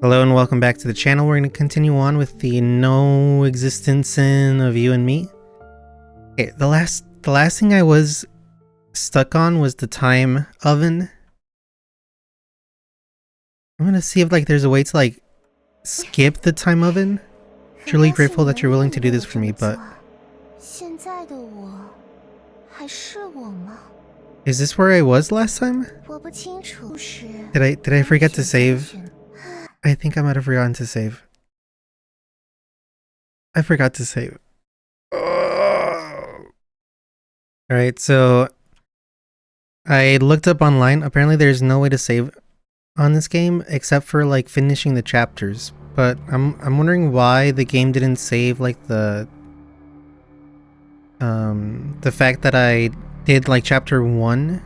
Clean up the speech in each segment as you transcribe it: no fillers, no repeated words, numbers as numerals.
Hello and welcome back to the channel. We're going to continue on with the NOexistenceN of you and me. Okay, the last thing I was stuck on was the time oven. I'm going to see if there's a way to skip the time oven. Truly grateful that you're willing to do this for me, but is this where I was last time? Did I forget to save? I think I might have forgotten to save. I forgot to save. Alright, so I looked up online. Apparently there's no way to save on this game except for finishing the chapters. But I'm wondering why the game didn't save the fact that I did chapter 1.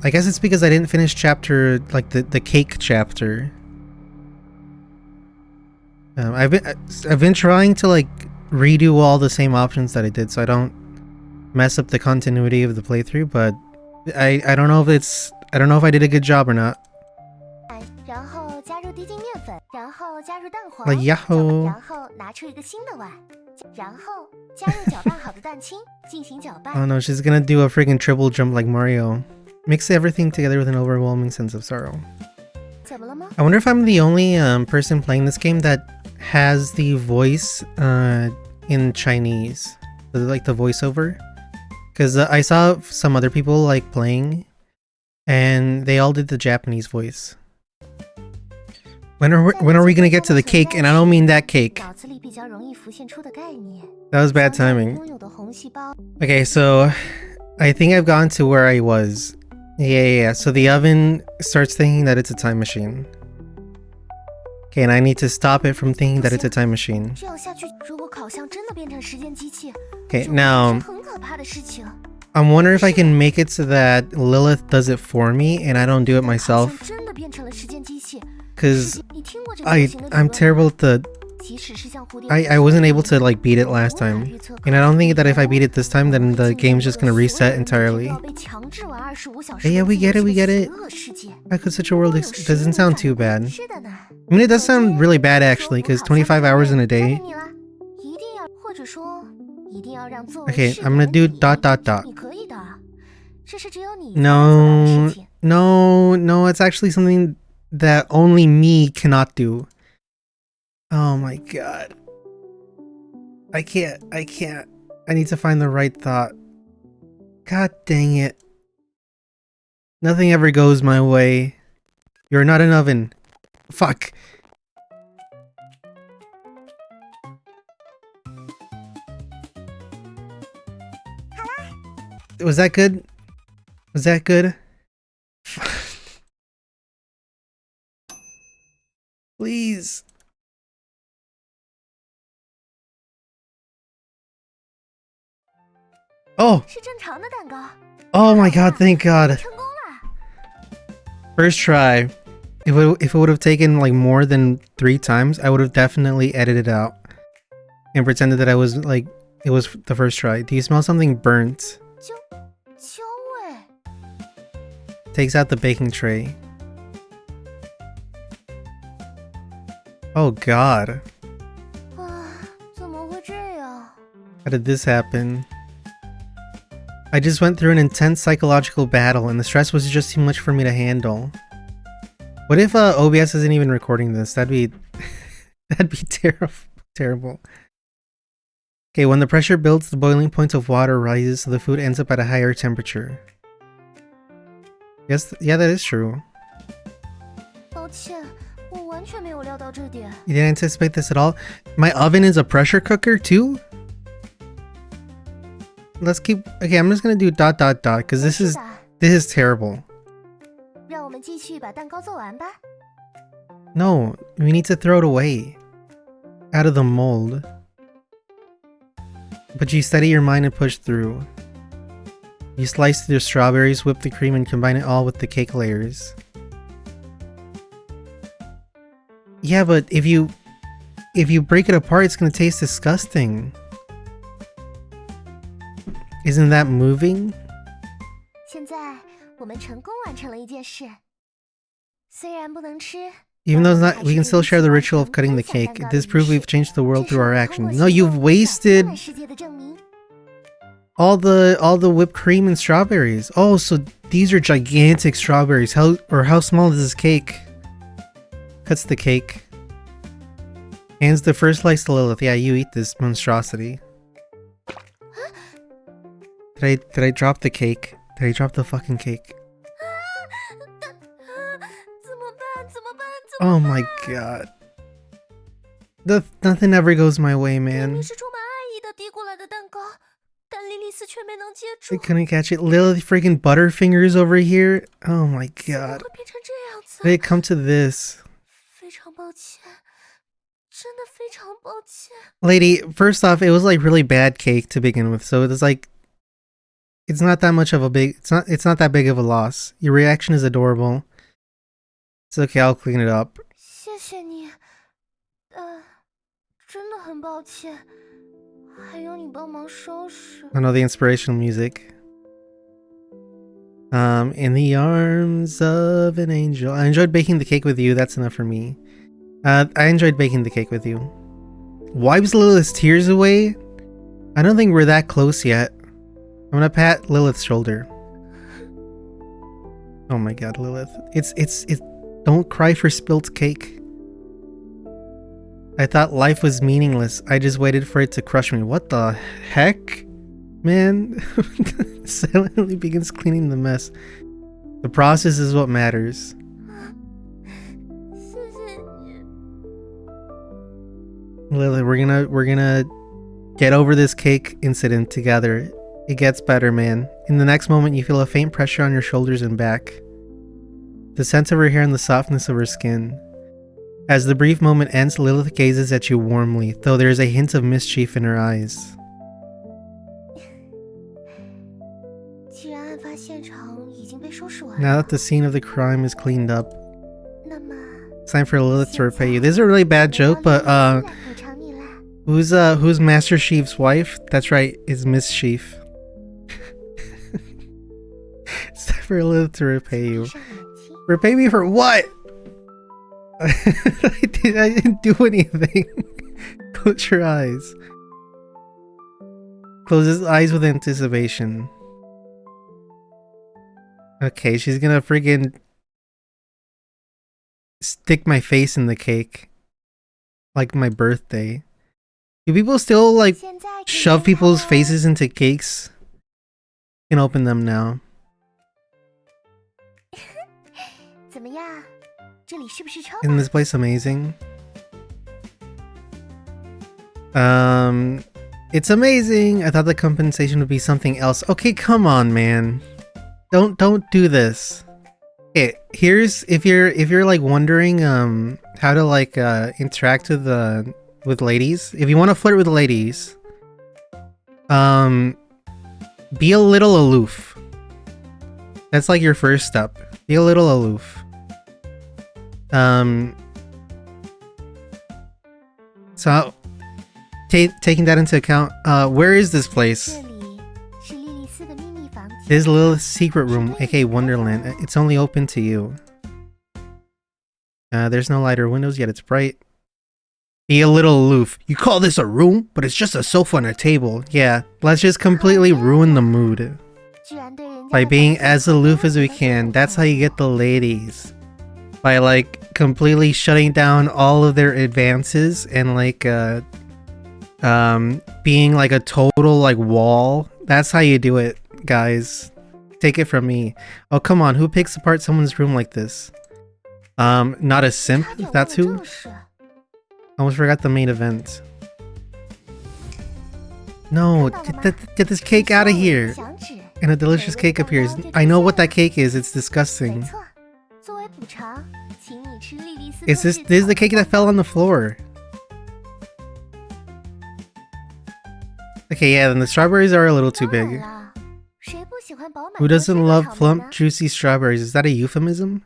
I guess it's because I didn't finish chapter, the cake chapter. I've been trying to redo all the same options that I did so I don't mess up the continuity of the playthrough, but I don't know if I did a good job or not. Yahoo! Oh no, she's gonna do a freaking triple jump like Mario. Mix everything together with an overwhelming sense of sorrow. I wonder if I'm the only person playing this game that has the voice in Chinese. The voiceover. Because I saw some other people playing and they all did the Japanese voice. When are we gonna get to the cake? And I don't mean that cake. That was bad timing. Okay, so I think I've gone to where I was. Yeah. So the oven starts thinking that it's a time machine. Okay, and I need to stop it from thinking that it's a time machine. Okay, now I'm wondering if I can make it so that Lilith does it for me and I don't do it myself. Because I'm terrible at the... I wasn't able to beat it last time. And I don't think that if I beat it this time then the game's just gonna reset entirely. Hey, yeah, we get it. How could such a world doesn't sound too bad. I mean, it does sound really bad actually, because 25 hours in a day. Okay, I'm gonna do ... No, it's actually something that only me cannot do. Oh my god. I can't. I need to find the right thought. God dang it. Nothing ever goes my way. You're not an oven. Fuck. Was that good? Was that good? Please. Oh! Oh my god, thank god. First try. If it would have taken more than 3 times, I would have definitely edited it out. And pretended that I was it was the first try. Do you smell something burnt? Takes out the baking tray. Oh god. How did this happen? I just went through an intense psychological battle and the stress was just too much for me to handle. What if OBS isn't even recording this? That'd be terrible. Okay, when the pressure builds, the boiling point of water rises so the food ends up at a higher temperature. Yes, yeah, that is true. You didn't anticipate this at all? My oven is a pressure cooker too? Let's keep... Okay, I'm just gonna do ... because this is terrible. No, we need to throw it away. Out of the mold. But you steady your mind and push through. You slice the strawberries, whip the cream, and combine it all with the cake layers. Yeah, but if you break it apart, it's gonna taste disgusting. Isn't that moving? Even though it's not, we can still share the ritual of cutting the cake. This proves we've changed the world through our actions. No, you've wasted all the whipped cream and strawberries. Oh, so these are gigantic strawberries. How small is this cake? Cuts the cake. Hands the first slice to Lilith. Yeah, you eat this monstrosity. Did I drop the cake? Did I drop the fucking cake? Oh my god. Nothing ever goes my way, man. I couldn't catch it. Lilith freaking Butterfingers over here. Oh my god. Did it come to this? Lady, first off, it was like really bad cake to begin with, so it's like it's not that much of a big it's not that big of a loss. Your reaction is adorable. It's okay, I'll clean it up. I know the inspirational music. In the arms of an angel. I enjoyed baking the cake with you, that's enough for me. I enjoyed baking the cake with you. Wipes Lilith's tears away? I don't think we're that close yet. I'm gonna pat Lilith's shoulder. Oh my god, Lilith. It's don't cry for spilt cake. I thought life was meaningless. I just waited for it to crush me. What the heck? Man. Silently begins cleaning the mess. The process is what matters. Lilith, we're gonna get over this cake incident together. It gets better, man. In the next moment, you feel a faint pressure on your shoulders and back. The scent of her hair and the softness of her skin. As the brief moment ends, Lilith gazes at you warmly, though there is a hint of mischief in her eyes. Now that the scene of the crime is cleaned up, it's time for Lilith to repay you. This is a really bad joke, but who's Master Chief's wife? That's right, it's Miss Chief. It's time for Lilith to repay you. Repay me for what? I didn't do anything. Close your eyes. Close his eyes with anticipation. Okay, she's gonna friggin' stick my face in the cake. Like my birthday. Do people still like shove people's faces into cakes? You can open them now. Isn't this place amazing? It's amazing. I thought the compensation would be something else. Okay, come on, man. Don't do this. Okay, here's if you're like wondering how to like interact with ladies. If you want to flirt with ladies, be a little aloof. That's like your first step. Be a little aloof. So taking that into account, where is this place? This is Lilith's secret room, aka Wonderland. It's only open to you. There's no light or windows, yet it's bright. Be a little aloof. You call this a room? But it's just a sofa and a table. Yeah, let's just completely ruin the mood. By being as aloof as we can, that's how you get the ladies. By like completely shutting down all of their advances and like being like a total like wall. That's how you do it, guys. Take it from me. Oh come on, who picks apart someone's room like this? Not a simp, that's who? Almost forgot the main event. No, get this cake out of here. And a delicious cake appears. I know what that cake is, it's disgusting. This is the cake that fell on the floor. Okay, yeah, then the strawberries are a little too big. Who doesn't love plump, juicy strawberries? Is that a euphemism?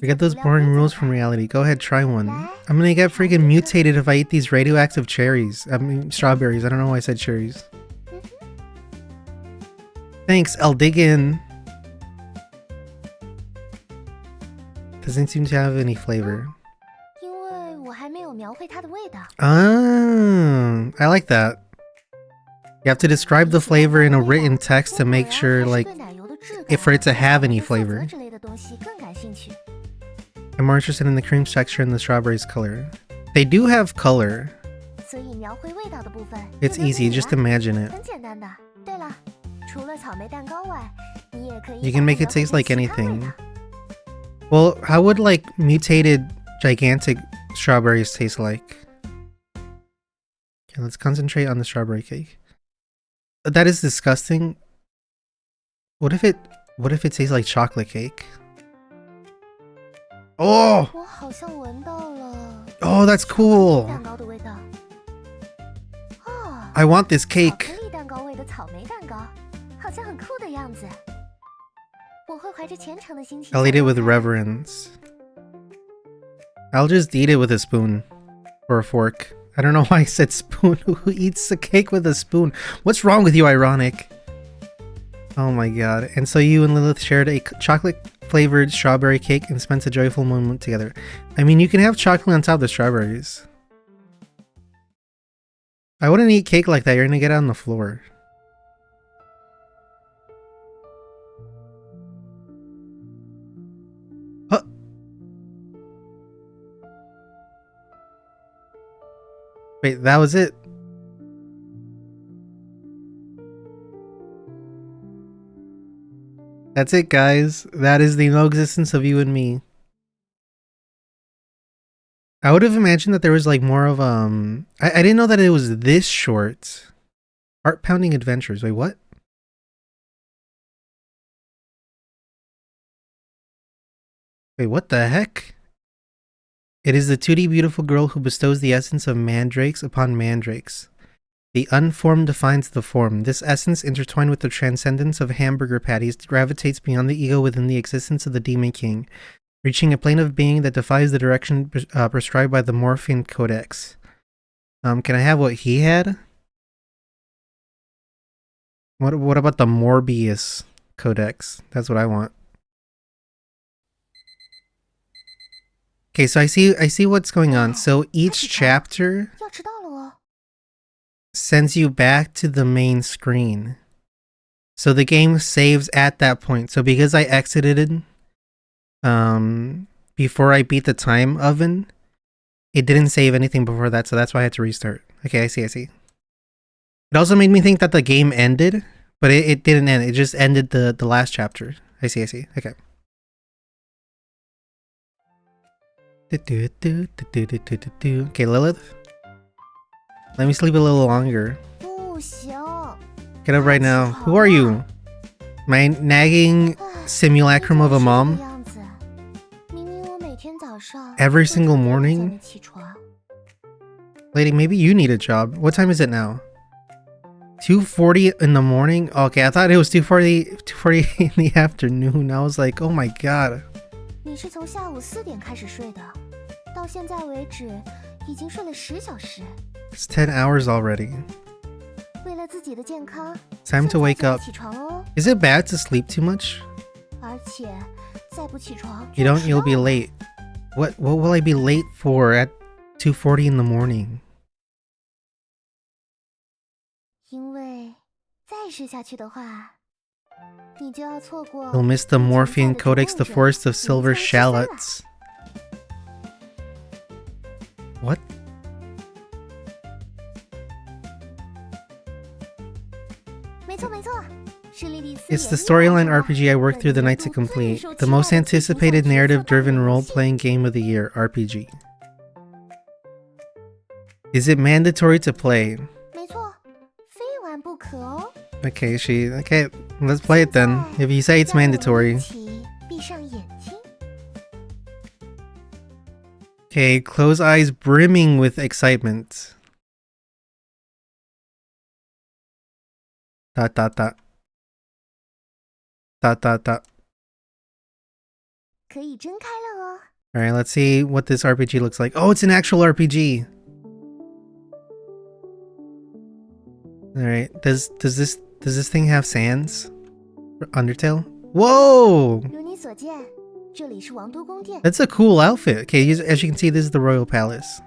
Forget those boring rules from reality. Go ahead, try one. I'm gonna get freaking mutated if I eat these radioactive cherries. I mean, strawberries. I don't know why I said cherries. Thanks, I'll dig in. Doesn't seem to have any flavor. Ah, I like that. You have to describe the flavor in a written text to make sure, like, if for it to have any flavor. I'm more interested in the cream's texture and the strawberry's color. They do have color. It's easy, just imagine it. You can make it taste like anything. Well, how would, like, mutated gigantic strawberries taste like? Okay, let's concentrate on the strawberry cake. That is disgusting. What if it tastes like chocolate cake? Oh! Oh, that's cool! I want this cake! I'll eat it with reverence. I'll just eat it with a spoon. Or a fork. I don't know why I said spoon. Who eats a cake with a spoon? What's wrong with you, ironic? Oh my god. And so you and Lilith shared a chocolate-flavored strawberry cake and spent a joyful moment together. I mean, you can have chocolate on top of the strawberries. I wouldn't eat cake like that. You're gonna get it on the floor. Huh. Wait, that was it? That's it, guys. That is the no existence of you and me. I would have imagined that there was like more of I didn't know that it was this short. Heart pounding adventures. Wait, what? Wait, what the heck? It is the 2D beautiful girl who bestows the essence of mandrakes upon mandrakes. The unformed defines the form. This essence, intertwined with the transcendence of hamburger patties, gravitates beyond the ego within the existence of the Demon King, reaching a plane of being that defies the direction prescribed by the Morphine Codex. Can I have what he had? What about the Morbius Codex? That's what I want. Okay, so I see what's going on. So each chapter sends you back to the main screen. So the game saves at that point. So because I exited before I beat the time oven, it didn't save anything before that, so that's why I had to restart. Okay, I see. It also made me think that the game ended, but it didn't end. It just ended the last chapter. I see. Okay. Okay, Lilith. Let me sleep a little longer. Get up right now. Who are you? My nagging simulacrum of a mom? Every single morning? Lady, maybe you need a job. What time is it now? 2:40 in the morning? Okay, I thought it was 2:40 in the afternoon. I was like, oh my god. It's 10 hours already. Time to wake up. Is it bad to sleep too much? You don't, you'll be late. What will I be late for at 2:40 in the morning? You'll miss the Morphine Codex, the Forest of Silver Shallots. What? It's the storyline RPG I worked through the night to complete. The most anticipated narrative-driven role-playing game of the year, RPG. Is it mandatory to play? Okay, let's play it then. If you say it's mandatory. Okay, close eyes brimming with excitement. Dot dot dot. Dot dot dot. Alright, let's see what this RPG looks like. Oh, it's an actual RPG! Alright, does this thing have sands? Undertale? Whoa! That's a cool outfit. Okay, as you can see, this is the royal palace.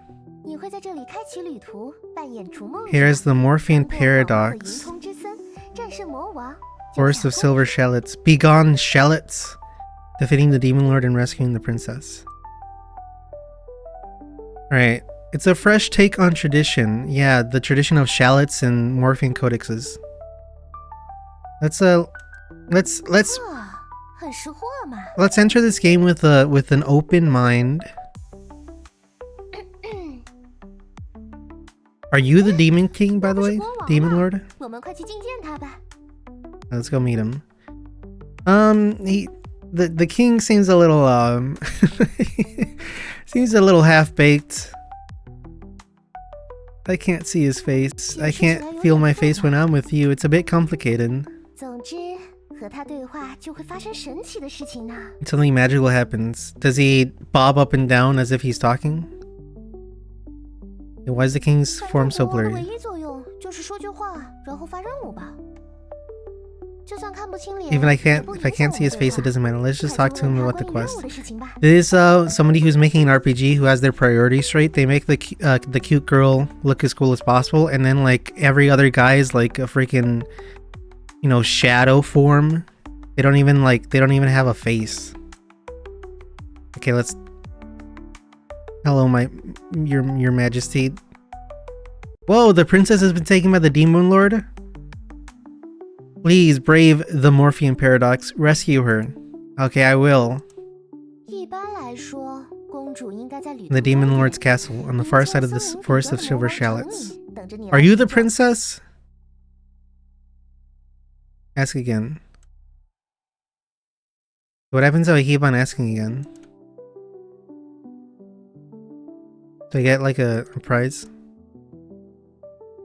Here's the Morphean paradox. Forest of silver shallots. Begone, shallots! Defeating the demon lord and rescuing the princess. Alright. It's a fresh take on tradition. Yeah, the tradition of shallots and Morphean codexes. Let's enter this game with an open mind. Are you the demon king, by the way? Demon lord? Let's go meet him. The king seems a little seems a little half-baked. I can't see his face. I can't feel my face when I'm with you. It's a bit complicated. Something magical happens. Does he bob up and down as if he's talking? Why is the king's form so blurry? Even if I can't see his face, it doesn't matter. Let's just talk to him about the quest. This is somebody who's making an RPG who has their priorities straight. They make the cute girl look as cool as possible, and then like every other guy is like a freaking, you know, shadow form. They don't even have a face. Okay, let's. Hello, your Majesty. Whoa, the princess has been taken by the demon lord. Please brave the Morphean paradox. Rescue her. Okay, I will. The demon lord's castle on the far side of this forest of silver shallots. Are you the princess? Ask again. What happens if I keep on asking again? Do I get like a prize?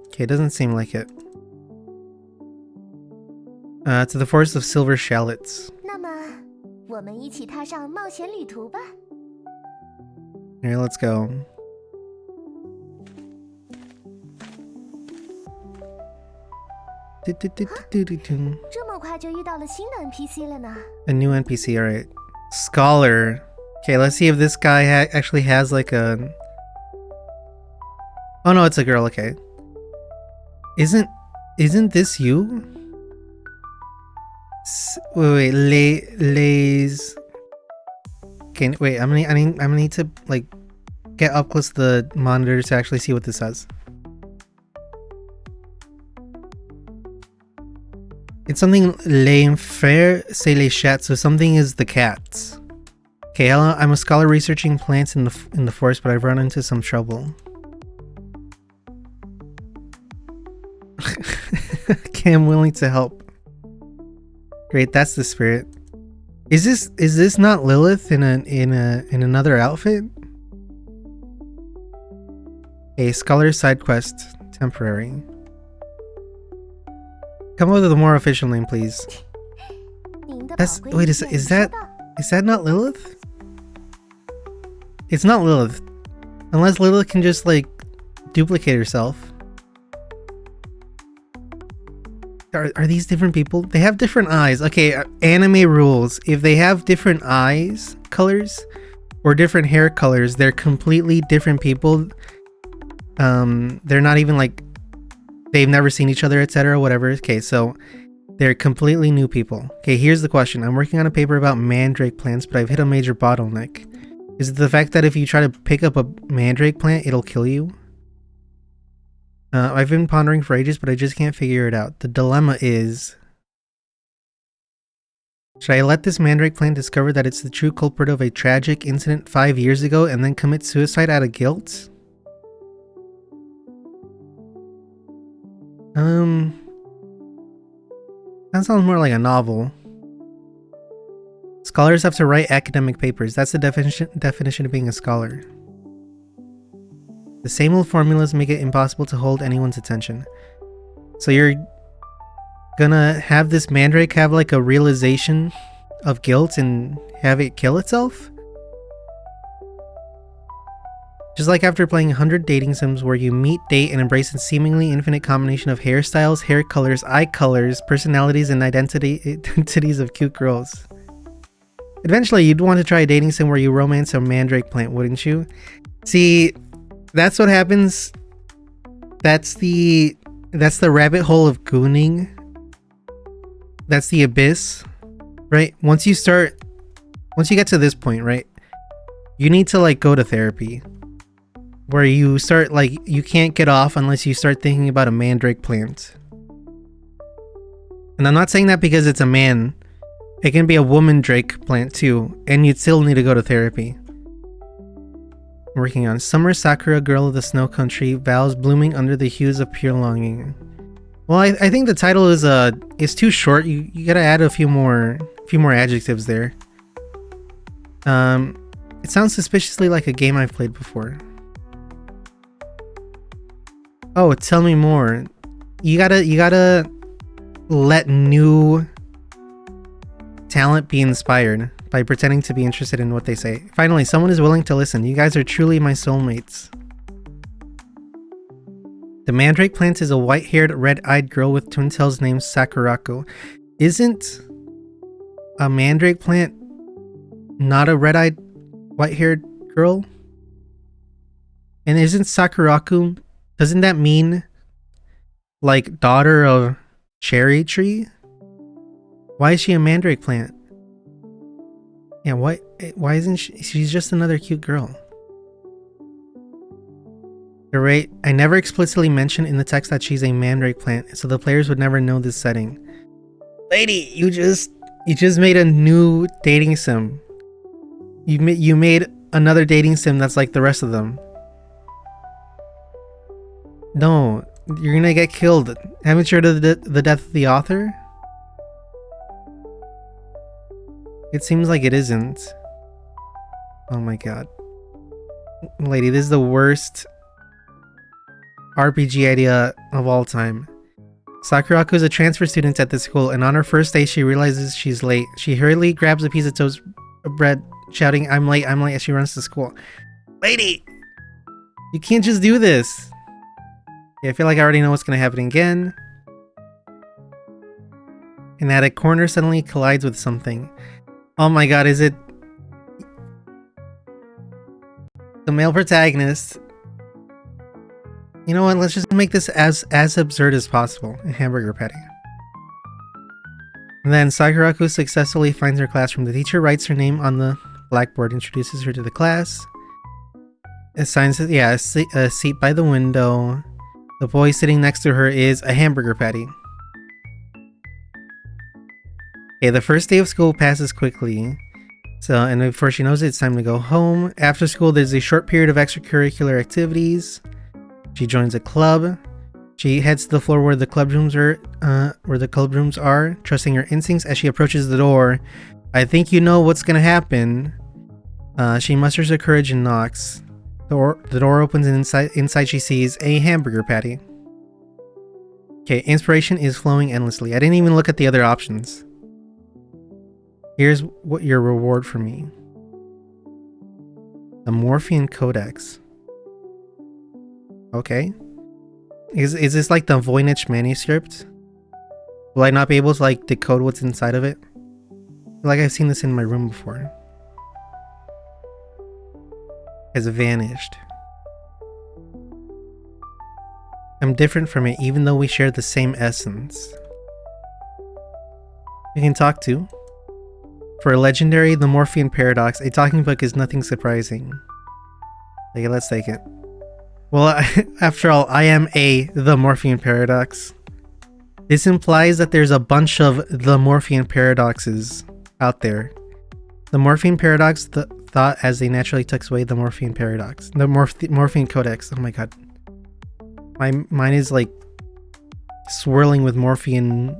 Okay, it doesn't seem like it. To the forest of silver shallots. Here, let's go. A new NPC, alright. Scholar. Okay, let's see if this guy actually has like a... Oh no, it's a girl, okay. Isn't this you? Wait, lays. Okay, wait. I'm gonna need to like get up close to the monitor to actually see what this says. It's something les frères c'est les chats, so something is the cats. Okay, hello. I'm a scholar researching plants in the forest, but I've run into some trouble. Okay, I'm willing to help. Great, that's the spirit. Is this not Lilith in another outfit? A scholar side quest, temporary. Come up with a more official name, please. Wait, is that not Lilith? It's not Lilith, unless Lilith can just like duplicate herself. Are these different people? They have different eyes. Okay, anime rules. If they have different eyes colors or different hair colors, they're completely different people. They're not even like they've never seen each other, etc. Whatever. Okay, so they're completely new people. Okay, here's the question. I'm working on a paper about mandrake plants, but I've hit a major bottleneck. Is it the fact that if you try to pick up a mandrake plant, it'll kill you? I've been pondering for ages, but I just can't figure it out. The dilemma is... Should I let this mandrake plant discover that it's the true culprit of a tragic incident 5 years ago and then commit suicide out of guilt? That sounds more like a novel. Scholars have to write academic papers. That's the definition of being a scholar. The same old formulas make it impossible to hold anyone's attention. So you're gonna have this mandrake have like a realization of guilt and have it kill itself? Just like after playing 100 dating sims where you meet, date, and embrace a seemingly infinite combination of hairstyles, hair colors, eye colors, personalities, and identities of cute girls. Eventually, you'd want to try a dating sim where you romance a mandrake plant, wouldn't you? See, that's what happens. That's the rabbit hole of gooning. That's the abyss, right? Once you get to this point, right? You need to like go to therapy. Where you start like, you can't get off unless you start thinking about a mandrake plant. And I'm not saying that because it's a man. It can be a woman drake plant too, and you'd still need to go to therapy. Working on Summer Sakura Girl of the Snow Country, vows blooming under the hues of pure longing. Well, I think the title is too short. You gotta add a few more adjectives there. It sounds suspiciously like a game I've played before. Oh, tell me more. You gotta let new talent be inspired by pretending to be interested in what they say. Finally, someone is willing to listen. You guys are truly my soulmates. The mandrake plant is a white-haired, red-eyed girl with twin tails named Sakurako. Isn't a mandrake plant not a red-eyed, white-haired girl? And isn't Sakuraku, doesn't that mean like daughter of cherry tree? Why is she a mandrake plant? Yeah, why isn't she's just another cute girl. You're right, I never explicitly mentioned in the text that she's a mandrake plant, so the players would never know this setting. Lady, you just made a new dating sim. You made another dating sim that's like the rest of them. No, you're gonna get killed. Haven't you heard of the death of the author? It seems like it isn't. Oh my god. Lady, this is the worst RPG idea of all time. Sakuraku is a transfer student at this school, and on her first day she realizes she's late. She hurriedly grabs a piece of toast bread, shouting, I'm late, as she runs to school. Lady! You can't just do this! Yeah, I feel like I already know what's gonna happen again. And at a corner suddenly collides with something. Oh my god, is it the male protagonist? You know what, let's just make this as absurd as possible. A hamburger patty. And then Sakuraku successfully finds her classroom. The teacher writes her name on the blackboard, introduces her to the class. Assigns it, yeah, a seat by the window. The boy sitting next to her is a hamburger patty. Okay, the first day of school passes quickly. And before she knows it, it's time to go home. After school, there's a short period of extracurricular activities. She joins a club. She heads to the floor where the club rooms are, trusting her instincts as she approaches the door. I think you know what's gonna happen. She musters her courage and knocks. The door opens and inside she sees a hamburger patty. Okay, inspiration is flowing endlessly. I didn't even look at the other options. Here's what your reward for me. The Morphean Codex. Okay. Is this like the Voynich manuscript? Will I not be able to like decode what's inside of it? I feel like I've seen this in my room before. Has vanished. I'm different from it even though we share the same essence. We can talk to. For a legendary, the Morphean Paradox, a talking book is nothing surprising. Okay, let's take it. Well, after all, I am the Morphean Paradox. This implies that there's a bunch of the Morphean Paradoxes out there. The Morphean Paradox, thought as they naturally tucks away the Morphean Paradox. The Morphean Codex. Oh my god. My mind is like swirling with Morphean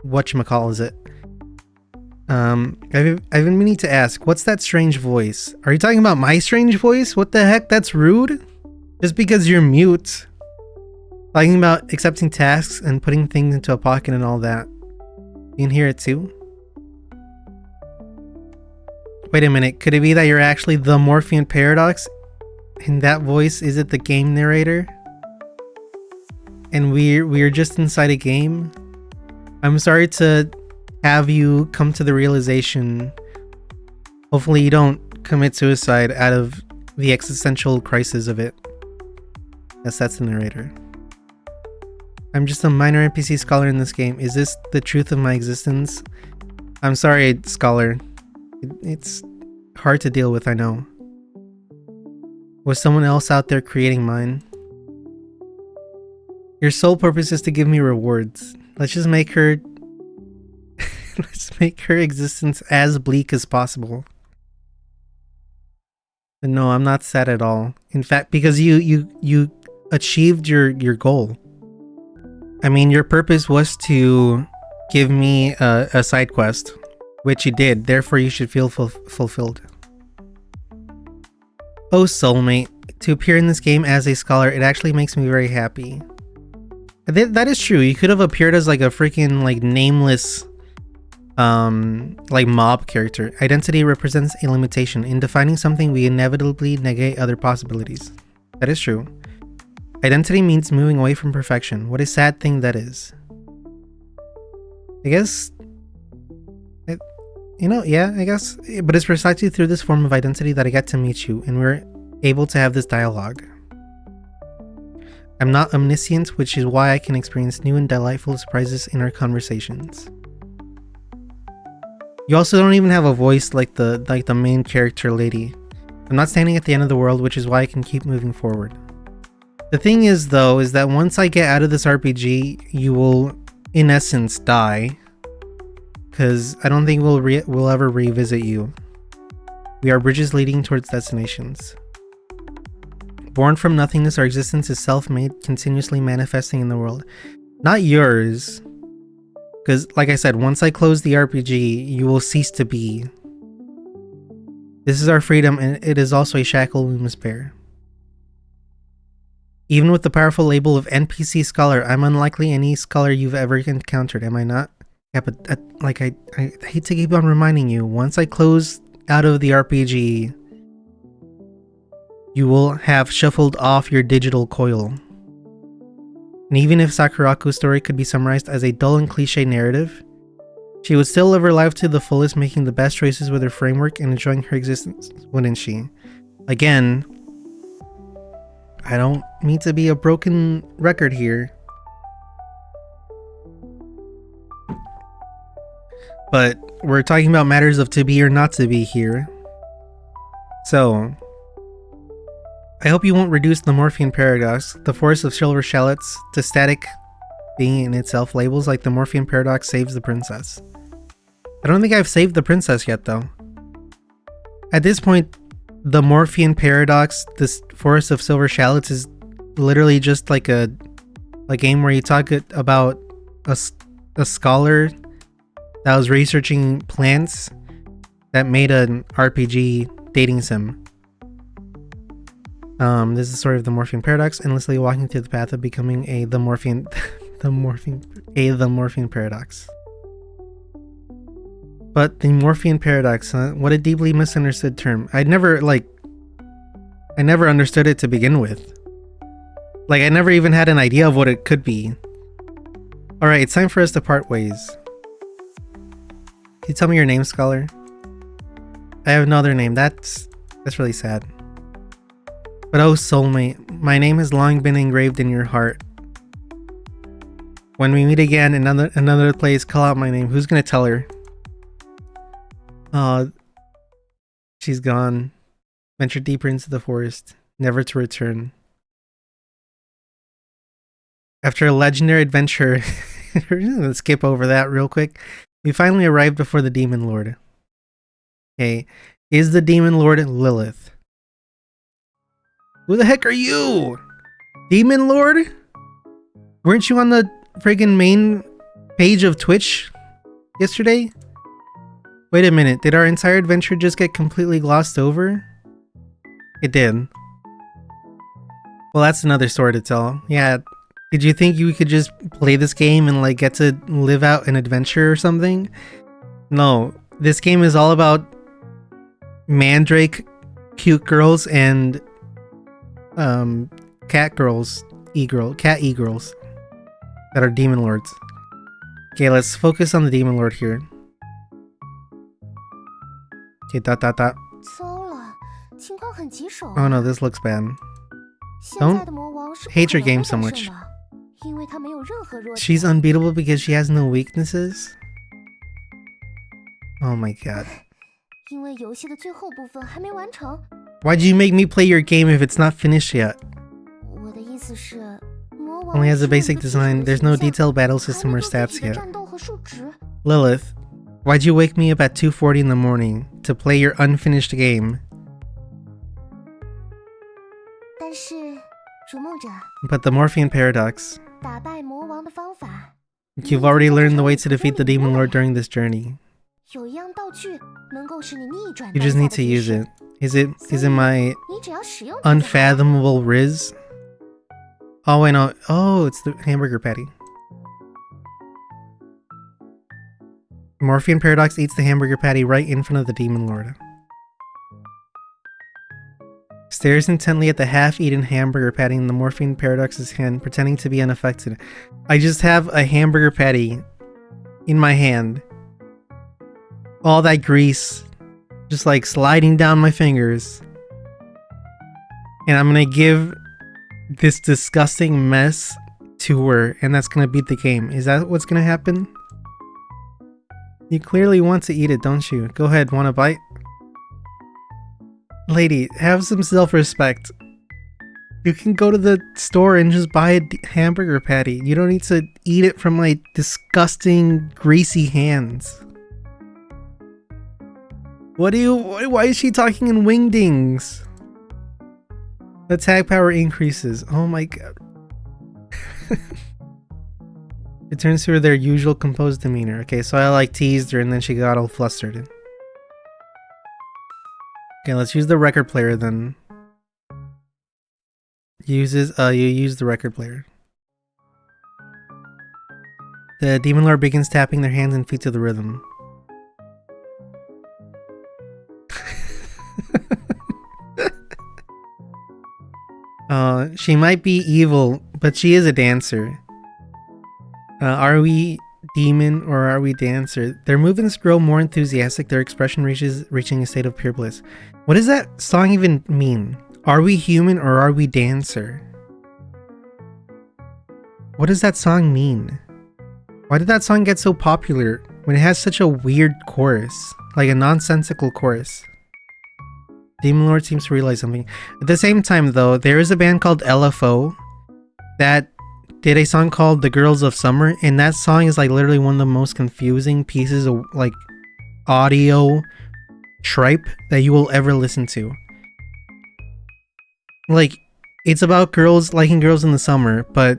whatchamacallit. I've been meaning to ask, what's that strange voice? Are you talking about my strange voice? What the heck? That's rude? Just because you're mute. Talking about accepting tasks and putting things into a pocket and all that. You can hear it too? Wait a minute, could it be that you're actually the Morphean Paradox? And that voice, is it the game narrator? And we're just inside a game? I'm sorry to have you come to the realization Hopefully you don't commit suicide out of the existential crisis of it. Yes, that's the narrator. I'm just a minor NPC scholar in this game. Is this the truth of my existence? I'm sorry, scholar. It's hard to deal with, I know. Was someone else out there creating mine? Your sole purpose is to give me rewards. Let's just make her... let's make her existence as bleak as possible. But no, I'm not sad at all. In fact, because you achieved your goal. I mean, your purpose was to give me a side quest, which you did. Therefore, you should feel fulfilled. Oh, soulmate. To appear in this game as a scholar, it actually makes me very happy. That is true. You could have appeared as like a freaking like nameless like mob character. Identity represents a limitation. In defining something, we inevitably negate other possibilities. That is true. Identity means moving away from perfection. What a sad thing that is. I guess... yeah, I guess. But it's precisely through this form of identity that I get to meet you, and we're able to have this dialogue. I'm not omniscient, which is why I can experience new and delightful surprises in our conversations. You also don't even have a voice like the main character lady. I'm not standing at the end of the world, which is why I can keep moving forward. The thing is, though, is that once I get out of this RPG, you will, in essence, die. Because I don't think we'll ever revisit you. We are bridges leading towards destinations. Born from nothingness, our existence is self-made, continuously manifesting in the world. Not yours. Because, like I said, once I close the RPG, you will cease to be. This is our freedom, and it is also a shackle we must bear. Even with the powerful label of NPC Scholar, I'm unlikely any scholar you've ever encountered, am I not? Yeah, but like I hate to keep on reminding you, once I close out of the RPG, you will have shuffled off your digital coil. And even if Sakurako's story could be summarized as a dull and cliche narrative, she would still live her life to the fullest, making the best choices with her framework and enjoying her existence, wouldn't she? Again, I don't mean to be a broken record here, but we're talking about matters of to be or not to be here. So, I hope you won't reduce the Morphean paradox, the forest of silver shallots, to static being in itself. Labels like the Morphean paradox saves the princess. I don't think I've saved the princess yet, though. At this point, the Morphean paradox, this forest of silver shallots, is literally just like a game where you talk about a scholar that was researching plants that made an RPG dating sim. This is the story of the Morphean paradox, endlessly walking through the path of becoming the Morphean paradox. But the Morphean paradox, huh? What a deeply misunderstood term. I never understood it to begin with. Like, I never even had an idea of what it could be. Alright, it's time for us to part ways. Can you tell me your name, scholar? I have no other name. That's really sad. But oh, soulmate, my name has long been engraved in your heart. When we meet again in another place, call out my name. Who's gonna tell her? She's gone. Ventured deeper into the forest, never to return. After a legendary adventure, we're just gonna skip over that real quick. We finally arrived before the Demon Lord. Okay, is the Demon Lord Lilith? Who the heck are you? Demon Lord? Weren't you on the friggin' main page of Twitch yesterday? Wait a minute, did our entire adventure just get completely glossed over? It did. Well, that's another story to tell. Yeah, did you think you could just play this game and like get to live out an adventure or something? No, this game is all about mandrake cute girls and cat girls, cat e-girls that are demon lords. Okay, let's focus on the demon lord here. Okay, dot dot dot. Oh no, this looks bad. Don't hate your game so much. She's unbeatable because she has no weaknesses? Oh my god. Why'd you make me play your game if it's not finished yet? Only has a basic design, there's no detailed battle system or stats yet. Lilith, why'd you wake me up at 2:40 in the morning to play your unfinished game? But the Morphean Paradox. You've already learned the way to defeat the Demon Lord during this journey. You just need to use it. Is it my unfathomable Riz? Oh wait, no. Oh, it's the hamburger patty. Morphean Paradox eats the hamburger patty right in front of the Demon Lord. Stares intently at the half-eaten hamburger patty in the Morphean Paradox's hand, pretending to be unaffected. I just have a hamburger patty in my hand. All that grease just like sliding down my fingers. And I'm gonna give this disgusting mess to her, and that's gonna beat the game. Is that what's gonna happen? You clearly want to eat it, don't you? Go ahead, want a bite? Lady, have some self-respect. You can go to the store and just buy a hamburger patty. You don't need to eat it from my disgusting, greasy hands. Why is she talking in wingdings? Attack power increases. Oh my god. Returns to their usual composed demeanor. Okay, so I like teased her and then she got all flustered. Okay, let's use the record player then. You use the record player. The Demon Lord begins tapping their hands and feet to the rhythm. She might be evil, but she is a dancer. Are we demon or are we dancer? Their movements grow more enthusiastic, their expression reaching a state of pure bliss. What does that song even mean? Are we human or are we dancer? What does that song mean? Why did that song get so popular when it has such a weird chorus? Like a nonsensical chorus. Demon Lord seems to realize something. At the same time though, there is a band called LFO that did a song called The Girls of Summer, and that song is like literally one of the most confusing pieces of like audio tripe that you will ever listen to. Like, it's about girls liking girls in the summer, but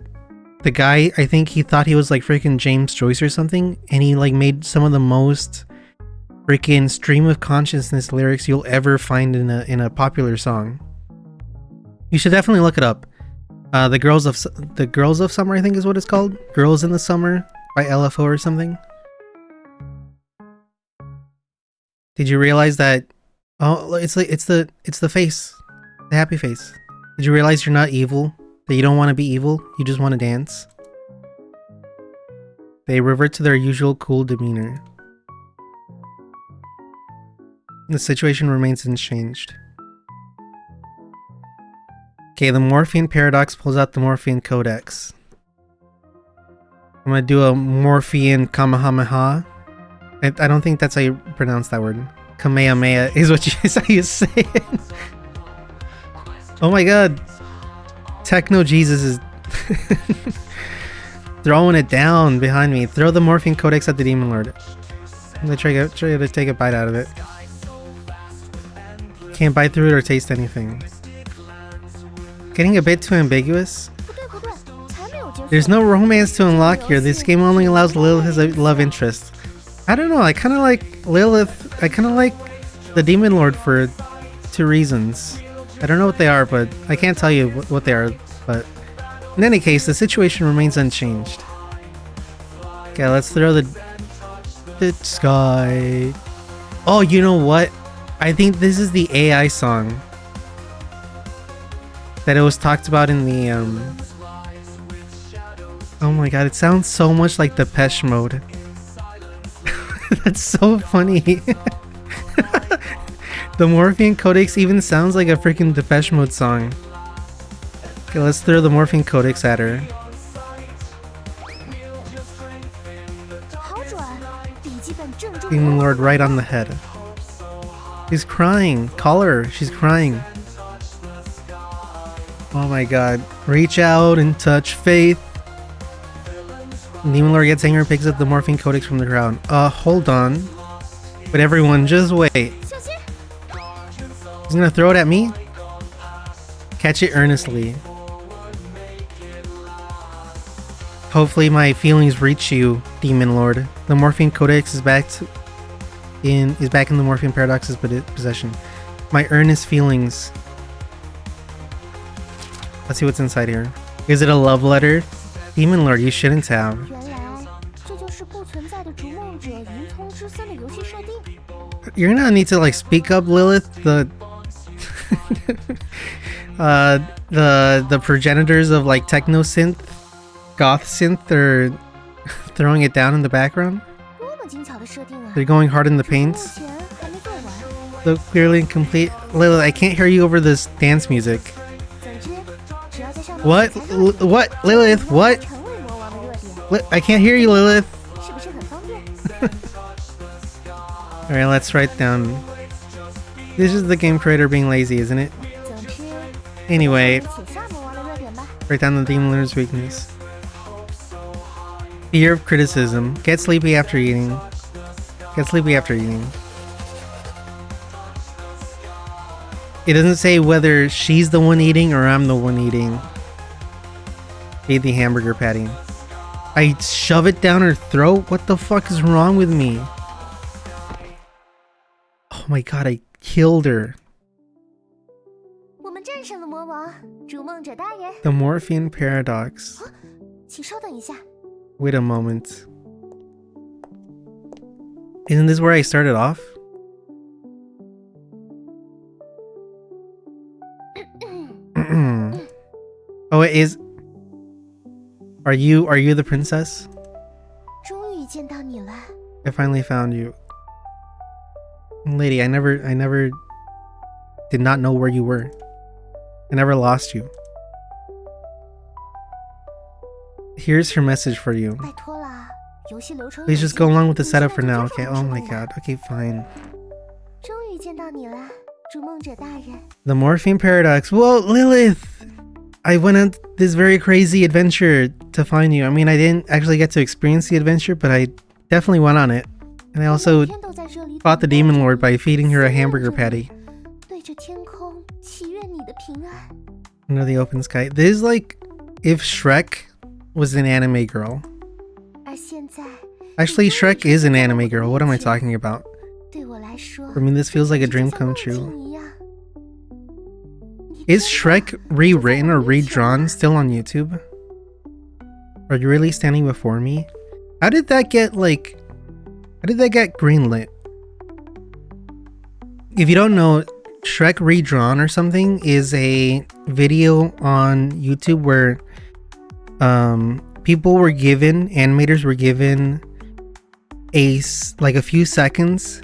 the guy, I think he thought he was like freaking James Joyce or something, and he like made some of the most freaking stream of consciousness lyrics you'll ever find in a popular song. You should definitely look it up. The Girls of Summer, I think is what it's called. Girls in the Summer by LFO or something. Did you realize that? Oh, it's the face, the happy face. Did you realize you're not evil? That you don't want to be evil? You just want to dance? They revert to their usual cool demeanor. The situation remains unchanged. Okay, the Morphean Paradox pulls out the Morphean Codex. I'm gonna do a Morphean Kamehameha. I don't think that's how you pronounce that word. Kamehameha is how you say it. Oh my god. Techno Jesus is throwing it down behind me. Throw the Morphean Codex at the Demon Lord. I'm gonna try to take a bite out of it. Can't bite through it or taste anything. Getting a bit too ambiguous. There's no romance to unlock here. This game only allows Lilith as a love interest. I don't know, I kind of like Lilith. I kind of like the Demon Lord for two reasons. I don't know what they are, but I can't tell you what they are. But in any case, the situation remains unchanged. Okay, let's throw the sky. Oh, you know what? I think this is the AI song that it was talked about in the oh my god, it sounds so much like Depeche Mode. That's so funny. The Morphine Codex even sounds like a freaking Depeche Mode song. Okay, let's throw the Morphine Codex at her. Demon Lord right on the head. She's crying. Call her. She's crying. Oh my god. Reach out and touch faith. Demon Lord gets angry and picks up the Morphine Codex from the ground. Hold on. But everyone, just wait. He's gonna throw it at me? Catch it earnestly. Hopefully my feelings reach you, Demon Lord. The Morphine Codex is back in the Morphine Paradox's possession. My earnest feelings. Let's see what's inside here. Is it a love letter? Demon Lord, you shouldn't have. You're gonna need to like speak up, Lilith. The the progenitors of like techno synth, goth synth are throwing it down in the background. They're going hard in the paints. So clearly incomplete. Lilith, I can't hear you over this dance music. What? What? Lilith, what? I can't hear you, Lilith. Alright, let's write down. This is the game creator being lazy, isn't it? Anyway, write down the Demon Lord's weakness. Fear of criticism. Get sleepy after eating. Get sleepy after eating. It doesn't say whether she's the one eating or I'm the one eating. Eat the hamburger patty. I shove it down her throat? What the fuck is wrong with me? Oh my god, I killed her. The Morphine Paradox. Wait a moment. Isn't this where I started off? Oh, it is. Are you the princess? I finally found you. Lady, I never did not know where you were. I never lost you. Here's her message for you. Please just go along with the setup for now, okay? Oh my god. Okay, fine. The Morphine Paradox. Whoa, Lilith! I went on this very crazy adventure to find you. I mean, I didn't actually get to experience the adventure, but I definitely went on it. And I also fought the Demon Lord by feeding her a hamburger patty. Under the open sky. This is like if Shrek was an anime girl. Actually, Shrek is an anime girl. What am I talking about? For me, this feels like a dream come true. Is Shrek rewritten or redrawn still on YouTube? Are you really standing before me? How did that get greenlit? If you don't know, Shrek Redrawn or something is a video on YouTube where animators were given a few seconds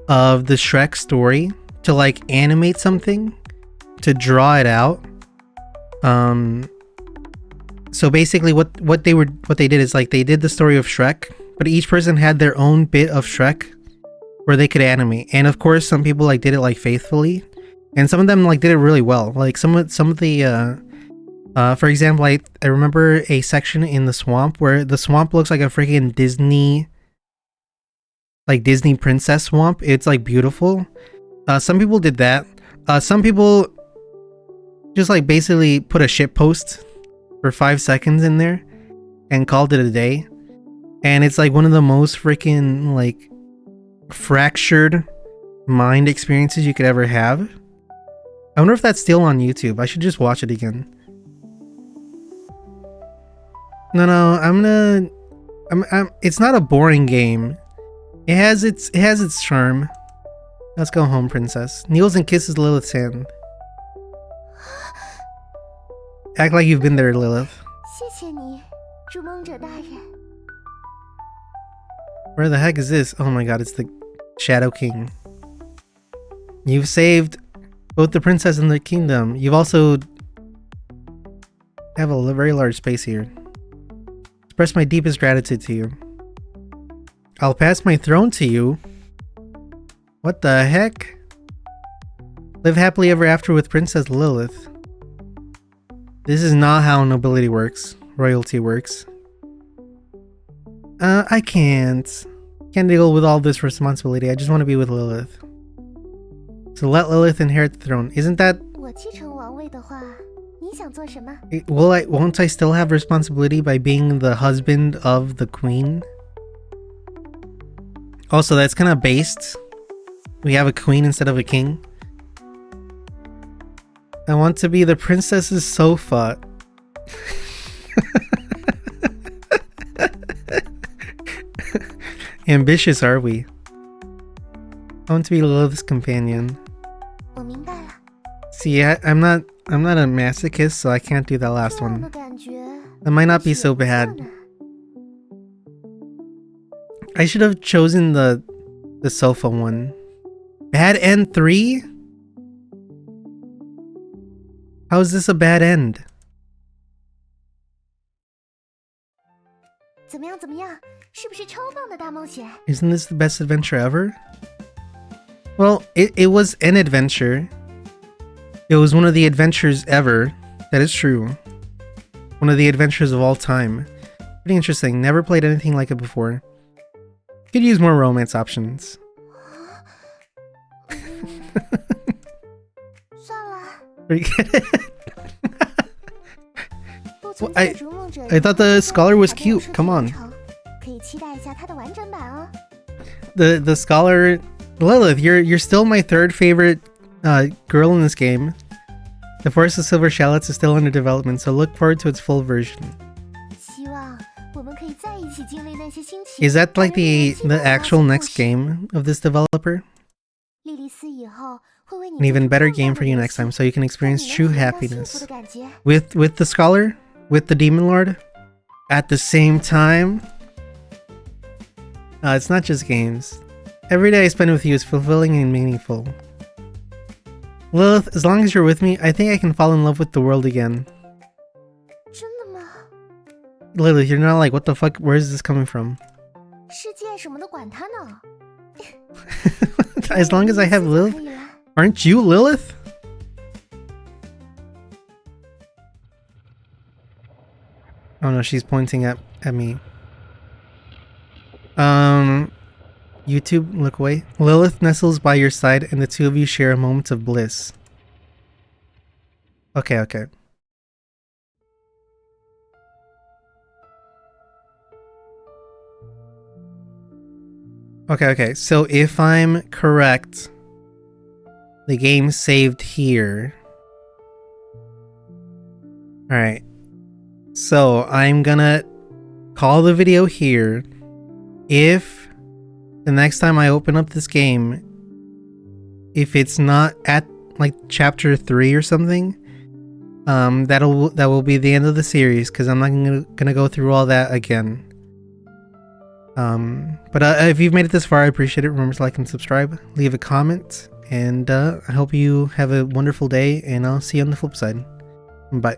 of the Shrek story to like animate something, to draw it out. So basically what they did is like they did the story of Shrek, but each person had their own bit of Shrek where they could animate. And of course some people like did it like faithfully, and some of them like did it really well. Like some of the for example, I remember a section in the swamp where the swamp looks like a freaking Disney princess swamp. It's like beautiful. Some people did that. Some people just like basically put a shit post for 5 seconds in there and called it a day. And it's like one of the most freaking like fractured mind experiences you could ever have. I wonder if that's still on YouTube. I should just watch it again. No, it's not a boring game. It has its charm. Let's go home, princess. Kneels and kisses Lilith's hand. Act like you've been there, Lilith. Where the heck is this? Oh my god, it's the Shadow King. You've saved both the princess and the kingdom. You've also have a very large space here. Express my deepest gratitude to you. I'll pass my throne to you. What the heck? Live happily ever after with Princess Lilith. This is not how nobility works. Royalty works. I can't deal with all this responsibility. I just want to be with Lilith. So let Lilith inherit the throne. Isn't that... Won't I still have responsibility by being the husband of the queen? Also, that's kind of based. We have a queen instead of a king. I want to be the princess's sofa. Ambitious are we? I want to be Lilith's companion. See, I'm not a masochist, so I can't do that last one. That might not be so bad. I should have chosen the sofa one. Bad end 3? How is this a bad end? Isn't this the best adventure ever? Well, it was an adventure. It was one of the adventures ever. That is true. One of the adventures of all time. Pretty interesting. Never played anything like it before. Could use more romance options. Well, I thought the scholar was cute. Come on. The scholar Lilith, you're still my third favorite girl in this game. The Forest of Silver Shallots is still under development, so look forward to its full version. Is that like the actual next game of this developer? An even better game for you next time, so you can experience true happiness. With the scholar? With the demon lord? At the same time? It's not just games. Every day I spend with you is fulfilling and meaningful. Lilith, as long as you're with me, I think I can fall in love with the world again. Lilith, you're not like, what the fuck? Where is this coming from? As long as I have Lilith? Aren't you Lilith? Oh no, she's pointing at me. YouTube, look away. Lilith nestles by your side and the two of you share a moment of bliss. Okay. Okay, so if I'm correct, the game saved here. Alright. So I'm gonna call the video here. If the next time I open up this game, if it's not at like chapter 3 or something, that will be the end of the series, because I'm not gonna go through all that again. But if you've made it this far, I appreciate it. Remember to like and subscribe, leave a comment, and I hope you have a wonderful day, and I'll see you on the flip side. Bye.